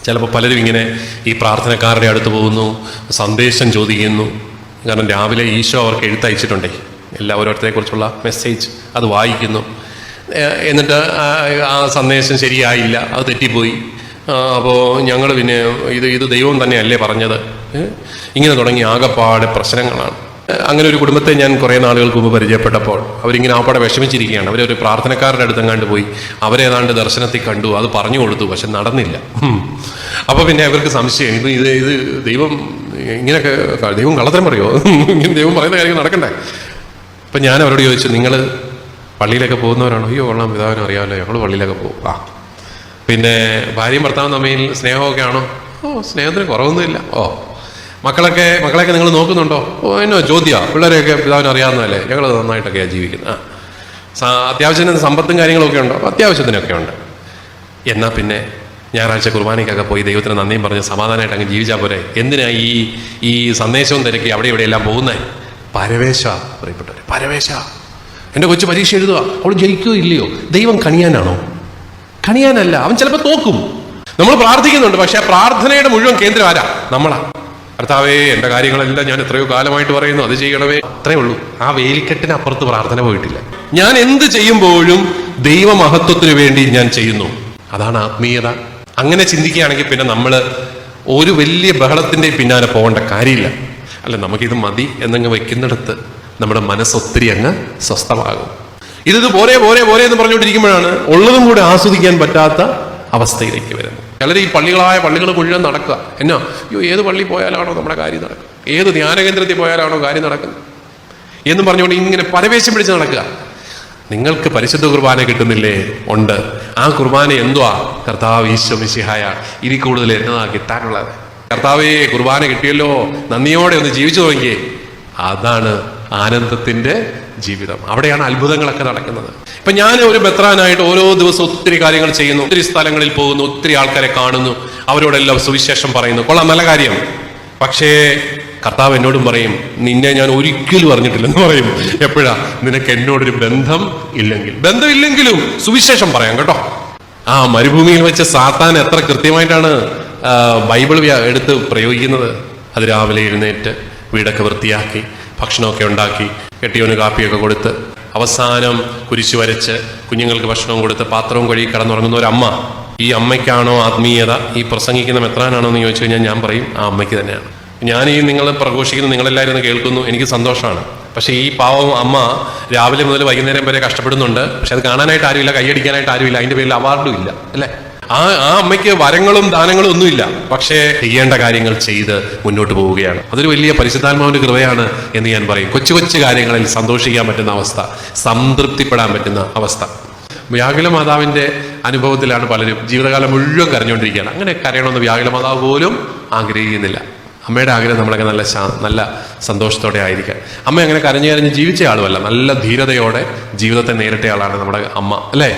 ചിലപ്പോൾ പലരും ഇങ്ങനെ ഈ പ്രാർത്ഥനക്കാരുടെ അടുത്ത് പോകുന്നു, സന്ദേശം ചോദിക്കുന്നു. കാരണം രാവിലെ ഈശോ അവർക്ക് എഴുത്തയച്ചിട്ടുണ്ടേ, ഓരോരുത്തരെക്കുറിച്ചുള്ള മെസ്സേജ്, അത് വായിക്കുന്നു. എന്നിട്ട് ആ സന്ദേശം ശരിയായില്ല, അത് തെറ്റിപ്പോയി. അപ്പോൾ ഞങ്ങൾ പിന്നെ ഇത് ദൈവം തന്നെയല്ലേ പറഞ്ഞത്, ഇങ്ങനെ തുടങ്ങി ആകെപ്പാടെ പ്രശ്നങ്ങളാണ്. അങ്ങനെ ഒരു കുടുംബത്തെ ഞാൻ കുറേ നാളുകൾക്ക് മുമ്പ് പരിചയപ്പെട്ടപ്പോൾ അവരിങ്ങനെ ആപ്പാടെ വിഷമിച്ചിരിക്കുകയാണ്. അവരൊരു പ്രാർത്ഥനക്കാരുടെ അടുത്തെങ്ങാണ്ട് പോയി അവരേതാണ്ട് ദർശനത്തിൽ കണ്ടു, അത് പറഞ്ഞു കൊടുത്തു, പക്ഷെ നടന്നില്ല. അപ്പോൾ പിന്നെ അവർക്ക് സംശയം, ഇത് ദൈവം ഇങ്ങനെയൊക്കെ, ദൈവം കള്ളത്തരം പറയുമോ, ഇങ്ങനെ ദൈവം പറയുന്ന കാര്യങ്ങൾ നടക്കണ്ടേ. അപ്പം ഞാൻ അവരോട് ചോദിച്ചു, നിങ്ങൾ പള്ളിയിലൊക്കെ പോകുന്നവരാണോ? അയ്യോ കൊള്ളാം, പിതാവിനും അറിയാമല്ലോ, ഞങ്ങൾ പള്ളിയിലൊക്കെ പോകും. പിന്നെ ഭാര്യയും ഭർത്താവും തമ്മിൽ സ്നേഹമൊക്കെ ആണോ? സ്നേഹത്തിന് കുറവൊന്നുമില്ല. മക്കളെയൊക്കെ നിങ്ങൾ നോക്കുന്നുണ്ടോ? എന്നോ ചോദ്യമാണ്. പിള്ളേരെയൊക്കെ പിതാവിന് അറിയാവുന്നതല്ലേ, ഞങ്ങൾ നന്നായിട്ടൊക്കെയാണ് ജീവിക്കുന്നത്. അത്യാവശ്യത്തിന് സമ്പത്തും കാര്യങ്ങളൊക്കെ ഉണ്ടോ? അത്യാവശ്യത്തിനൊക്കെ ഉണ്ട്. എന്നാൽ പിന്നെ ഞായറാഴ്ച കുർബാനയ്ക്കൊക്കെ പോയി ദൈവത്തിന് നന്ദിയും പറഞ്ഞ് സമാധാനമായിട്ട് അങ്ങ് ജീവിച്ചാൽ പോരെ? എന്തിനാ ഈ സന്ദേശവും തിരക്കി അവിടെ ഇവിടെയെല്ലാം പോകുന്നേ? പരവേശ, പറയപ്പെട്ടവരെ, പരവേശ. എൻ്റെ കൊച്ചു പരീക്ഷ എഴുതുക, അവൾ ജയിക്കുകയോ ഇല്ലയോ? ദൈവം കണിയാനാണോ? കണിയാനല്ല, അവൻ ചിലപ്പോൾ തോക്കും. നമ്മൾ പ്രാർത്ഥിക്കുന്നുണ്ട്, പക്ഷെ പ്രാർത്ഥനയുടെ മുഴുവൻ കേന്ദ്രം ആരാ? നമ്മളാ. കർത്താവേ, എൻ്റെ കാര്യങ്ങളെല്ലാം ഞാൻ എത്രയോ കാലമായിട്ട് പറയുന്നു, അത് ചെയ്യണമേ, അത്രേ ഉള്ളൂ. ആ വേലിക്കെട്ടിനപ്പുറത്ത് പ്രാർത്ഥന പോയിട്ടില്ല. ഞാൻ എന്ത് ചെയ്യുമ്പോഴും ദൈവമഹത്വത്തിന് വേണ്ടി ഞാൻ ചെയ്യുന്നു. അതാണ് ആത്മീയത. അങ്ങനെ ചിന്തിക്കുകയാണെങ്കിൽ പിന്നെ നമ്മൾ ഒരു വലിയ ബഹളത്തിൻ്റെ പിന്നാലെ പോകേണ്ട കാര്യമില്ല. അല്ല, നമുക്കിത് മതി എന്നങ്ങ് വെക്കുന്നിടത്ത് നമ്മുടെ മനസ്സൊത്തിരി അങ്ങ് സ്വസ്ഥമാകും. ഇത് പോരെ പോരെ പോരെ എന്ന് പറഞ്ഞുകൊണ്ടിരിക്കുമ്പോഴാണ് ഉള്ളതും കൂടെ ആസ്വദിക്കാൻ പറ്റാത്ത അവസ്ഥയിലേക്ക് വരുന്നത്. ചിലർ ഈ പള്ളികൾ മുഴുവൻ നടക്കുക. എന്നാ, അയ്യോ, ഏത് പള്ളി പോയാലാണോ നമ്മുടെ കാര്യം നടക്കുക, ഏത് ധ്യാനകേന്ദ്രത്തിൽ പോയാലാണോ കാര്യം നടക്കുന്നത് എന്നും പറഞ്ഞുകൊണ്ട് ഇങ്ങനെ പരവേശം പിടിച്ച് നടക്കുക. നിങ്ങൾക്ക് പരിശുദ്ധ കുർബാന കിട്ടുന്നില്ലേ? ഉണ്ട്. ആ കുർബാന എന്തുവാ? കർത്താവ് ഈശോ മിശിഹായ. ഇനി കൂടുതൽ എന്നതാ കിട്ടാനുള്ളത്? കർത്താവേ, കുർബാന കിട്ടിയല്ലോ, നന്ദിയോടെ ഒന്ന് ജീവിച്ചു നോക്കിയേ. അതാണ് ആനന്ദത്തിന്റെ ജീവിതം. അവിടെയാണ് അത്ഭുതങ്ങളൊക്കെ നടക്കുന്നത്. ഇപ്പൊ ഞാൻ ഒരു മെത്രാനായിട്ട് ഓരോ ദിവസവും ഒത്തിരി കാര്യങ്ങൾ ചെയ്യുന്നു, ഒത്തിരി സ്ഥലങ്ങളിൽ പോകുന്നു, ഒത്തിരി ആൾക്കാരെ കാണുന്നു, അവരോടെല്ലാം സുവിശേഷം പറയുന്നു. കൊള്ളാം, നല്ല കാര്യം. പക്ഷേ കർത്താവ് എന്നോടും പറയും, നിന്നെ ഞാൻ ഒരിക്കലും അറിഞ്ഞിട്ടില്ലെന്ന് പറയും. എപ്പോഴാ? നിനക്ക് എന്നോടൊരു ബന്ധം ഇല്ലെങ്കിലും സുവിശേഷം പറയാം കേട്ടോ. ആ മരുഭൂമിയിൽ വെച്ച് സാത്താൻ എത്ര കൃത്യമായിട്ടാണ് ബൈബിൾ എടുത്ത് പ്രയോഗിക്കുന്നത്. അത് രാവിലെ എഴുന്നേറ്റ് വീടൊക്കെ വൃത്തിയാക്കി ഭക്ഷണമൊക്കെ ഉണ്ടാക്കി കെട്ടിയോന് കാപ്പിയൊക്കെ കൊടുത്ത് അവസാനം കുരിശു വരച്ച് കുഞ്ഞുങ്ങൾക്ക് ഭക്ഷണവും കൊടുത്ത് പാത്രവും കഴുകി കിടന്നുറങ്ങുന്ന ഒരു അമ്മ. ഈ അമ്മയ്ക്കാണോ ആത്മീയത? ഈ പ്രസംഗിക്കുന്ന മെത്രാനാണോ എന്ന് ചോദിച്ചു കഴിഞ്ഞാൽ ഞാൻ പറയും ആ അമ്മയ്ക്ക് തന്നെയാണ്. ഞാൻ നിങ്ങൾ പ്രഘോഷിക്കുന്നു, നിങ്ങളെല്ലാവരും കേൾക്കുന്നു, എനിക്ക് സന്തോഷമാണ്. പക്ഷേ ഈ പാവം അമ്മ രാവിലെ മുതൽ വൈകുന്നേരം വരെ കഷ്ടപ്പെടുന്നുണ്ട്. പക്ഷെ അത് കാണാനായിട്ട് ആരുമില്ല, കൈയടിക്കാനായിട്ട് ആരുമില്ല, അതിൻ്റെ പേരിൽ അവാർഡും ഇല്ല, അല്ലേ? ആ അമ്മയ്ക്ക് വരങ്ങളും ദാനങ്ങളും ഒന്നുമില്ല, പക്ഷേ ചെയ്യേണ്ട കാര്യങ്ങൾ ചെയ്ത് മുന്നോട്ട് പോവുകയാണ്. അതൊരു വലിയ പരിശുദ്ധാത്മാവിന്റെ കൃപയാണ് എന്ന് ഞാൻ പറയും. കൊച്ചു കൊച്ചു കാര്യങ്ങളിൽ സന്തോഷിക്കാൻ പറ്റുന്ന അവസ്ഥ, സംതൃപ്തിപ്പെടാൻ പറ്റുന്ന അവസ്ഥ. വ്യാകുല മാതാവിന്റെ അനുഭവത്തിലാണ് പലരും ജീവിതകാലം മുഴുവൻ കരഞ്ഞുകൊണ്ടിരിക്കുകയാണ്. അങ്ങനെ കരയണമെന്ന് വ്യാകുല മാതാവ് പോലും ആഗ്രഹിക്കുന്നില്ല. അമ്മയുടെ ആഗ്രഹം നമ്മളൊക്കെ നല്ല സന്തോഷത്തോടെ ആയിരിക്കാൻ. അമ്മ അങ്ങനെ കരഞ്ഞു ജീവിച്ച ആളുമല്ല, നല്ല ധീരതയോടെ ജീവിതത്തെ നേരിട്ട ആളാണ് നമ്മുടെ അമ്മ, അല്ലേ?